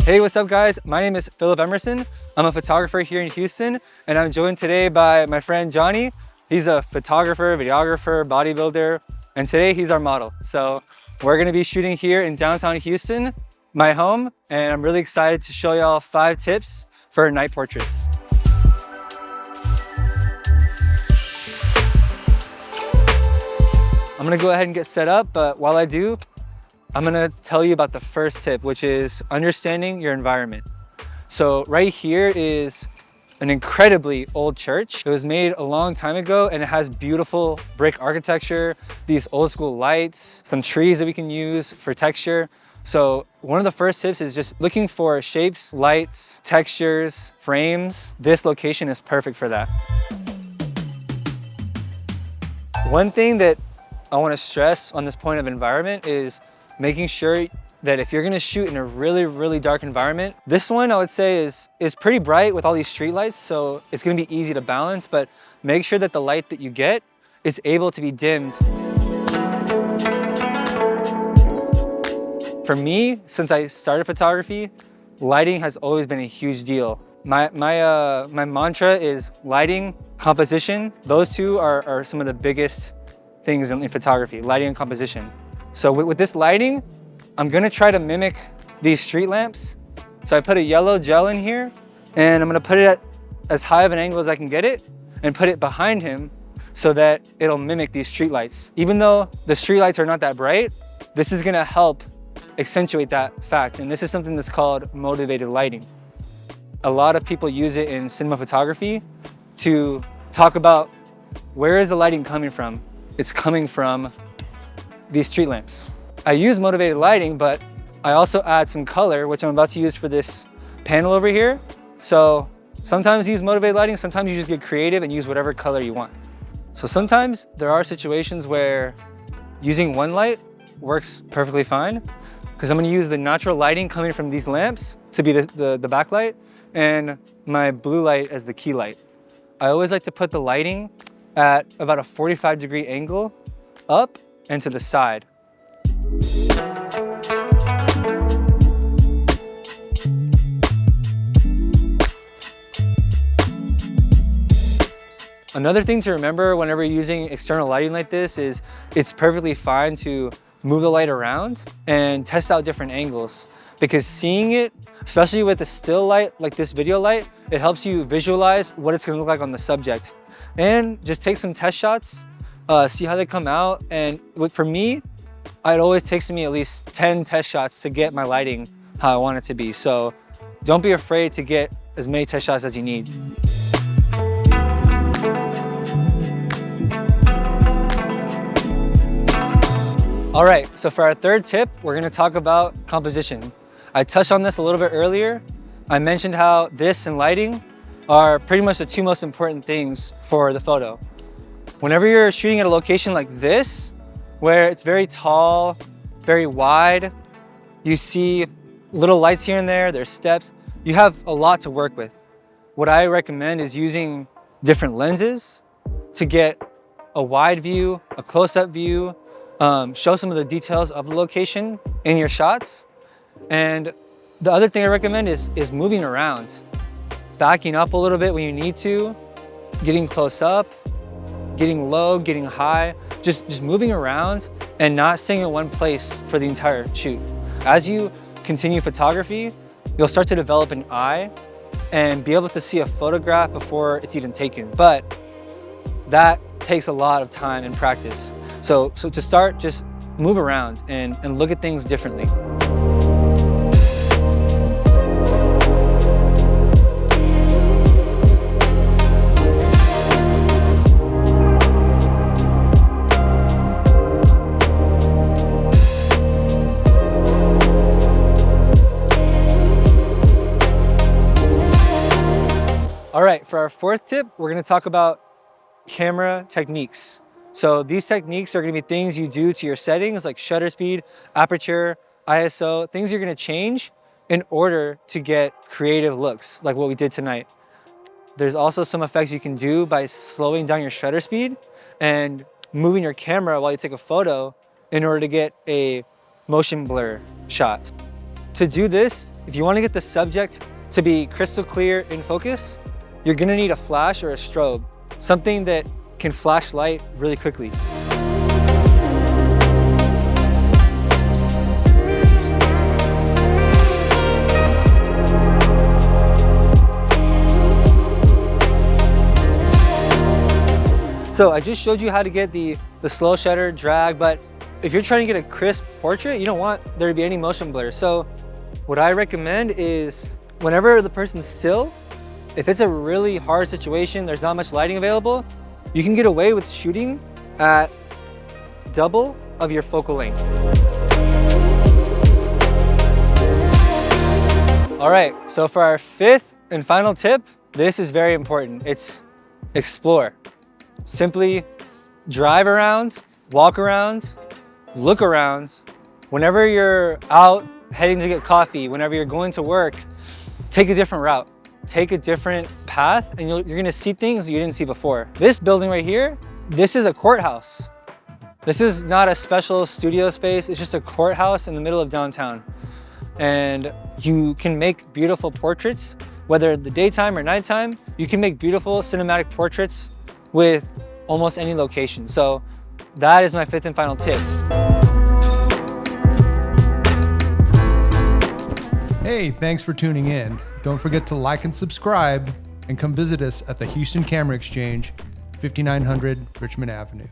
Hey, what's up guys? My name is Emerson. I'm a photographer here in Houston, and I'm joined today by my friend Johnny. He's a photographer, videographer, bodybuilder, and today he's our model. So we're gonna be shooting here in downtown Houston, my home, and I'm really excited to show y'all 5 tips for night portraits. I'm gonna go ahead and get set up, but while I do, I'm gonna tell you about the first tip, which is understanding your environment. So right here is an incredibly old church. It was made a long time ago and it has beautiful brick architecture, these old school lights, some trees that we can use for texture. So one of the first tips is just looking for shapes, lights, textures, frames. This location is perfect for that. One thing that I want to stress on this point of environment is making sure that if you're gonna shoot in a really dark environment, this one I would say is pretty bright with all these street lights, so it's gonna be easy to balance, but make sure that the light that you get is able to be dimmed. For me, since I started photography, lighting has always been a huge deal. My mantra is lighting, composition. Those two are some of the biggest things in photography, lighting and composition. So with this lighting, I'm gonna try to mimic these street lamps. So I put a yellow gel in here and I'm gonna put it at as high of an angle as I can get it and put it behind him so that it'll mimic these street lights. Even though the street lights are not that bright, this is gonna help accentuate that fact. And this is something that's called motivated lighting. A lot of people use it in cinema photography to talk about where is the lighting coming from. It's coming from these street lamps. I use motivated lighting, but I also add some color, which I'm about to use for this panel over here. So sometimes you use motivated lighting, sometimes you just get creative and use whatever color you want. So sometimes there are situations where using one light works perfectly fine, because I'm gonna use the natural lighting coming from these lamps to be the backlight and my blue light as the key light. I always like to put the lighting at about a 45-degree angle up and to the side. Another thing to remember whenever you're using external lighting like this is it's perfectly fine to move the light around and test out different angles, because seeing it, especially with a still light like this video light, it helps you visualize what it's gonna look like on the subject. And just take some test shots, see how they come out. And for me, it always takes me at least 10 test shots to get my lighting how I want it to be. So don't be afraid to get as many test shots as you need. All right, so for our third tip, we're gonna talk about composition. I touched on this a little bit earlier. I mentioned how this and lighting are pretty much the 2 most important things for the photo. Whenever you're shooting at a location like this, where it's very tall, very wide, you see little lights here and there, there's steps, you have a lot to work with. What I recommend is using different lenses to get a wide view, a close-up view, show some of the details of the location in your shots. And the other thing I recommend is moving around, backing up a little bit when you need to, getting close up, getting low, getting high, just moving around and not staying in one place for the entire shoot. As you continue photography, you'll start to develop an eye and be able to see a photograph before it's even taken. But that takes a lot of time and practice. So to start, just move around and look at things differently. All right, for our fourth tip, we're gonna talk about camera techniques. So these techniques are gonna be things you do to your settings like shutter speed, aperture, ISO, things you're gonna change in order to get creative looks like what we did tonight. There's also some effects you can do by slowing down your shutter speed and moving your camera while you take a photo in order to get a motion blur shot. To do this, if you want to get the subject to be crystal clear in focus, you're gonna need a flash or a strobe, something that can flash light really quickly. So I just showed you how to get the slow shutter, drag, but if you're trying to get a crisp portrait, you don't want there to be any motion blur. So what I recommend is whenever the person's still, if it's a really hard situation, there's not much lighting available, you can get away with shooting at double of your focal length. All right, so for our fifth and final tip, this is very important. It's explore. Simply drive around, walk around, look around. Whenever you're out heading to get coffee, whenever you're going to work, take a different route. Take a different path and you're gonna see things you didn't see before. This building right here, this is a courthouse. This is not a special studio space, it's just a courthouse in the middle of downtown. And you can make beautiful portraits, whether the daytime or nighttime, you can make beautiful cinematic portraits with almost any location. So that is my fifth and final tip. Hey, thanks for tuning in. Don't forget to like and subscribe and come visit us at the Houston Camera Exchange, 5900 Richmond Avenue.